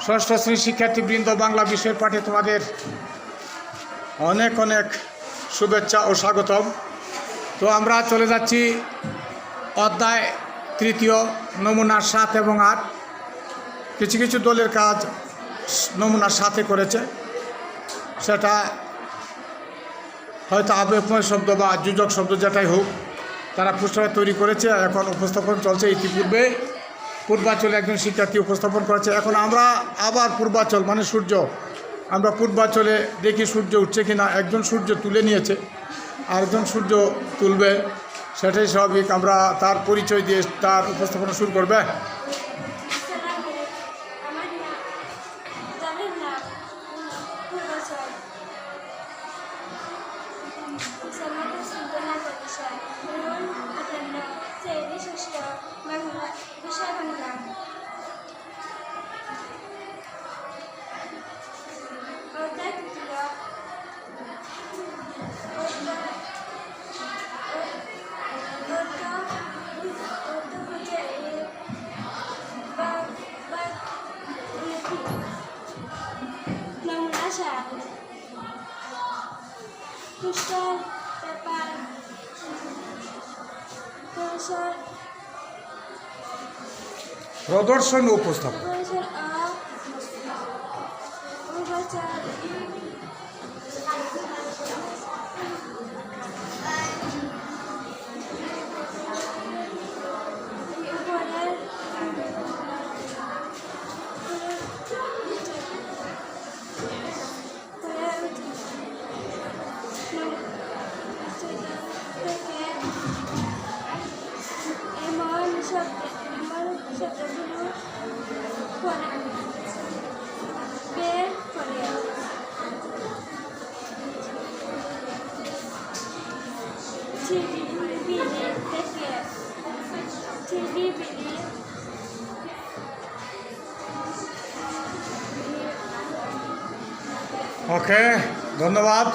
ষষ্ঠ শ্রেণীর শিক্ষার্থীবৃন্দ, বাংলা বিষয়ের পাঠে তোমাদের অনেক অনেক শুভেচ্ছা ও স্বাগতম। তো আমরা চলে যাচ্ছি অধ্যায় তৃতীয়, নমুনা 7 এবং 8। কিছু কিছু দলের কাজ নমুনা 7 করেছে, সেটা হয়তো আবেগময় শব্দ বা যোজক শব্দ যেটাই হোক, তারা পুস্তক তৈরি করেছে। এখন উপস্থাপন চলছে। ইতিপূর্বে পূর্বাঞ্চলে একজন শিক্ষার্থী উপস্থাপন করেছে। এখন আমরা আবার পূর্বাঞ্চল মানে সূর্য, আমরা পূর্বাঞ্চলে দেখি সূর্য উঠছে কিনা। একজন সূর্য তুলে নিয়েছে, আরেকজন সূর্য তুলবে, সেটাই স্বাভাবিক। আমরা তার পরিচয় দিয়ে তার উপস্থাপনা শুরু করবে। প্রদর্শন ও উপস্থাপন। ওকে, ধন্যবাদ।